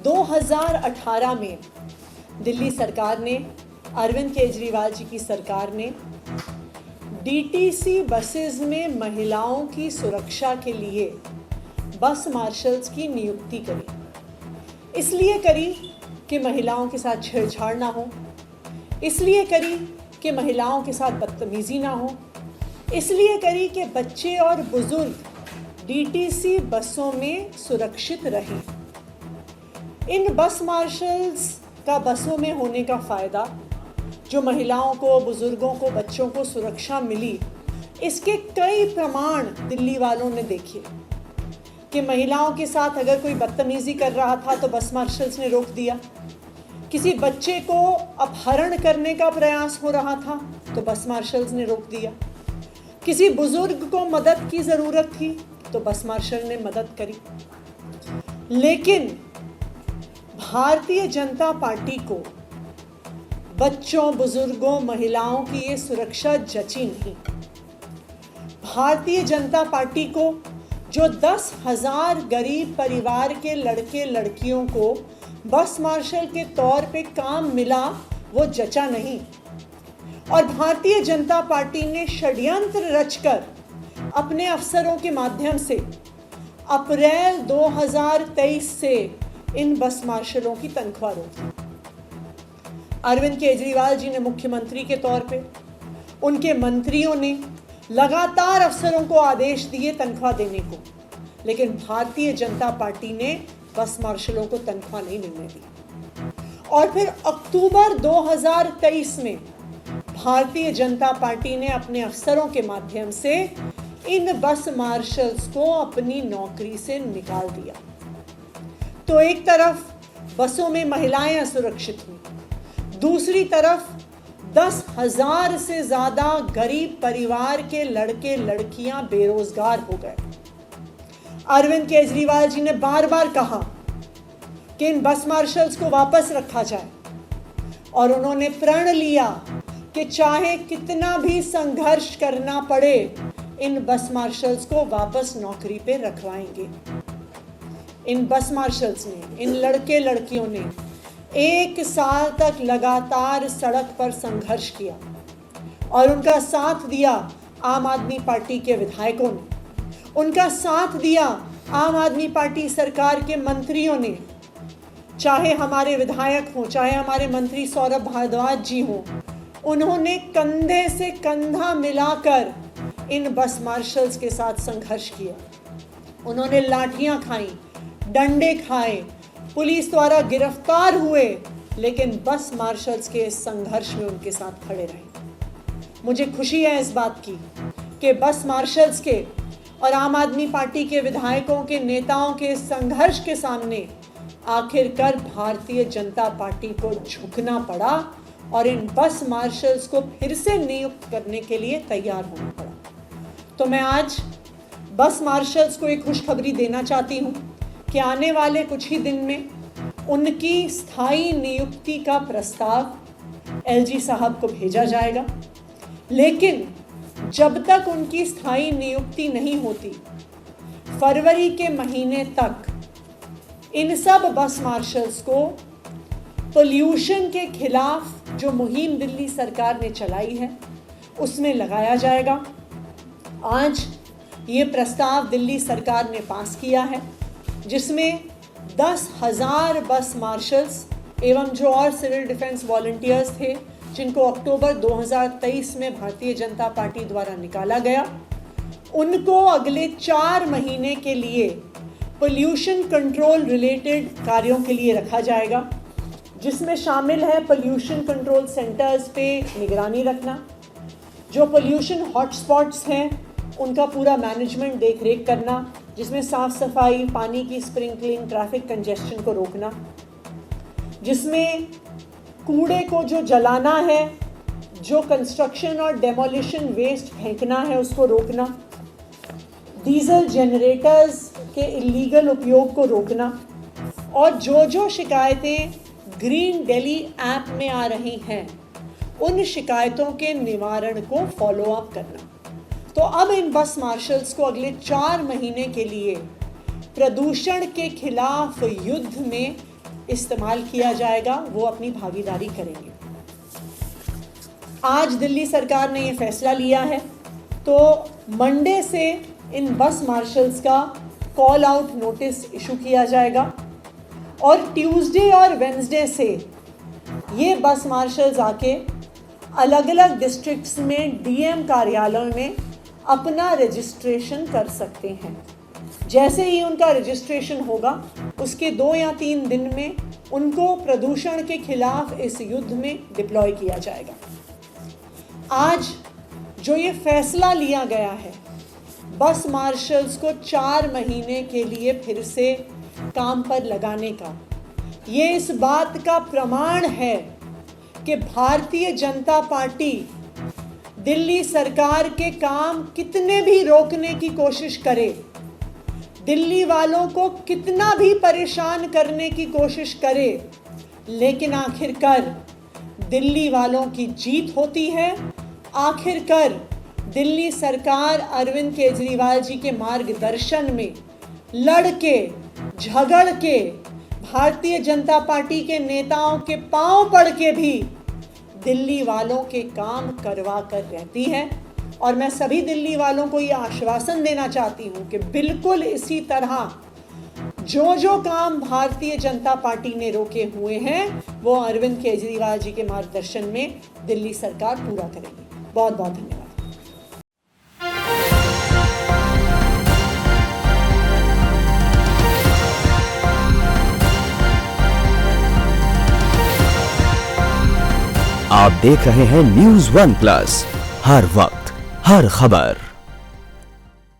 2018 में दिल्ली सरकार ने, अरविंद केजरीवाल जी की सरकार ने डीटीसी बसेस में महिलाओं की सुरक्षा के लिए बस मार्शल्स की नियुक्ति करी। इसलिए करी कि महिलाओं के साथ छेड़छाड़ ना हो, इसलिए करी कि महिलाओं के साथ बदतमीजी ना हो, इसलिए करी कि बच्चे और बुजुर्ग डीटीसी बसों में सुरक्षित रहें। इन बस मार्शल्स का बसों में होने का फ़ायदा, जो महिलाओं को, बुजुर्गों को, बच्चों को सुरक्षा मिली, इसके कई प्रमाण दिल्ली वालों ने देखे कि महिलाओं के साथ अगर कोई बदतमीजी कर रहा था तो बस मार्शल्स ने रोक दिया, किसी बच्चे को अपहरण करने का प्रयास हो रहा था तो बस मार्शल्स ने रोक दिया, किसी बुजुर्ग को मदद की ज़रूरत थी तो बस मार्शल ने मदद करी। लेकिन भारतीय जनता पार्टी को बच्चों, बुजुर्गों, महिलाओं की ये सुरक्षा जची नहीं। भारतीय जनता पार्टी को जो 10,000 गरीब परिवार के लड़के लड़कियों को बस मार्शल के तौर पे काम मिला, वो जचा नहीं। और भारतीय जनता पार्टी ने षड्यंत्र रचकर अपने अफसरों के माध्यम से अप्रैल 2023 से इन बस मार्शलों की तनख्वाह रोकी। अरविंद केजरीवाल जी ने मुख्यमंत्री के तौर पे, उनके मंत्रियों ने लगातार अफसरों को आदेश दिए तनख्वाह देने को, लेकिन भारतीय जनता पार्टी ने बस मार्शलों को तनख्वाह नहीं मिलने दी। और फिर अक्टूबर 2023 में भारतीय जनता पार्टी ने अपने अफसरों के माध्यम से इन बस मार्शल्स को अपनी नौकरी से निकाल दिया। तो एक तरफ बसों में महिलाएं असुरक्षित हुई, दूसरी तरफ 10,000 से ज़्यादा गरीब परिवार के लड़के लड़कियां बेरोजगार हो गए। अरविंद केजरीवाल जी ने बार बार कहा कि इन बस मार्शल्स को वापस रखा जाए, और उन्होंने प्रण लिया कि चाहे कितना भी संघर्ष करना पड़े, इन बस मार्शल्स को वापस नौकरी पे रखवाएंगे। इन बस मार्शल्स ने, इन लड़के लड़कियों ने 1 साल तक लगातार सड़क पर संघर्ष किया और उनका साथ दिया आम आदमी पार्टी के विधायकों ने, उनका साथ दिया आम आदमी पार्टी सरकार के मंत्रियों ने, चाहे हमारे विधायक हों, चाहे हमारे मंत्री सौरभ भारद्वाज जी हों। उन्होंने कंधे से कंधा मिलाकर इन बस मार्शल्स के साथ संघर्ष किया। उन्होंने लाठियां खाई, डंडे खाए, पुलिस द्वारा गिरफ्तार हुए, लेकिन बस मार्शल्स के इस संघर्ष में उनके साथ खड़े रहे। मुझे खुशी है इस बात की कि बस मार्शल्स के और आम आदमी पार्टी के विधायकों के, नेताओं के संघर्ष के सामने आखिरकार भारतीय जनता पार्टी को झुकना पड़ा और इन बस मार्शल्स को फिर से नियुक्त करने के लिए तैयार होना पड़ा। तो मैं आज बस मार्शल्स को एक खुशखबरी देना चाहती हूँ कि आने वाले कुछ ही दिन में उनकी स्थायी नियुक्ति का प्रस्ताव एलजी साहब को भेजा जाएगा। लेकिन जब तक उनकी स्थायी नियुक्ति नहीं होती, फरवरी के महीने तक इन सब बस मार्शल्स को पोल्यूशन के खिलाफ जो मुहिम दिल्ली सरकार ने चलाई है उसमें लगाया जाएगा। आज ये प्रस्ताव दिल्ली सरकार ने पास किया है, जिसमें 10,000 बस मार्शल्स एवं जो और सिविल डिफेंस वॉलंटियर्स थे, जिनको अक्टूबर 2023 में भारतीय जनता पार्टी द्वारा निकाला गया, उनको अगले 4 महीने के लिए पोल्यूशन कंट्रोल रिलेटेड कार्यों के लिए रखा जाएगा, जिसमें शामिल है पोल्यूशन कंट्रोल सेंटर्स पे निगरानी रखना, जो पोल्यूशन हॉटस्पॉट्स हैं उनका पूरा मैनेजमेंट देख रेख करना, जिसमें साफ़ सफाई, पानी की स्प्रिंकलिंग, ट्रैफिक कंजेस्शन को रोकना, जिसमें कूड़े को जो जलाना है, जो कंस्ट्रक्शन और डेमोलिशन वेस्ट फेंकना है उसको रोकना, डीजल जनरेटर्स के इलीगल उपयोग को रोकना, और जो शिकायतें ग्रीन दिल्ली ऐप में आ रही हैं उन शिकायतों के निवारण को फॉलो अप करना। तो अब इन बस मार्शल्स को अगले 4 महीने के लिए प्रदूषण के खिलाफ युद्ध में इस्तेमाल किया जाएगा, वो अपनी भागीदारी करेंगे। आज दिल्ली सरकार ने ये फैसला लिया है, तो मंडे से इन बस मार्शल्स का कॉल आउट नोटिस इशू किया जाएगा और ट्यूसडे और वेंसडे से ये बस मार्शल्स आके अलग अलग डिस्ट्रिक्ट्स में डीएम कार्यालयों में अपना रजिस्ट्रेशन कर सकते हैं। जैसे ही उनका रजिस्ट्रेशन होगा, उसके 2 या 3 दिन में उनको प्रदूषण के खिलाफ इस युद्ध में डिप्लॉय किया जाएगा। आज जो ये फैसला लिया गया है बस मार्शल्स को 4 महीने के लिए फिर से काम पर लगाने का, ये इस बात का प्रमाण है कि भारतीय जनता पार्टी दिल्ली सरकार के काम कितने भी रोकने की कोशिश करे, दिल्ली वालों को कितना भी परेशान करने की कोशिश करे, लेकिन आखिरकार दिल्ली वालों की जीत होती है। आखिरकार दिल्ली सरकार अरविंद केजरीवाल जी के मार्गदर्शन में लड़ के झगड़ के भारतीय जनता पार्टी के नेताओं के पांव पड़ के भी दिल्ली वालों के काम करवा कर रहती है। और मैं सभी दिल्ली वालों को ये आश्वासन देना चाहती हूँ कि बिल्कुल इसी तरह जो काम भारतीय जनता पार्टी ने रोके हुए हैं वो अरविंद केजरीवाल जी के मार्गदर्शन में दिल्ली सरकार पूरा करेगी। बहुत बहुत धन्यवाद। आप देख रहे हैं News One Plus, हर वक्त हर खबर।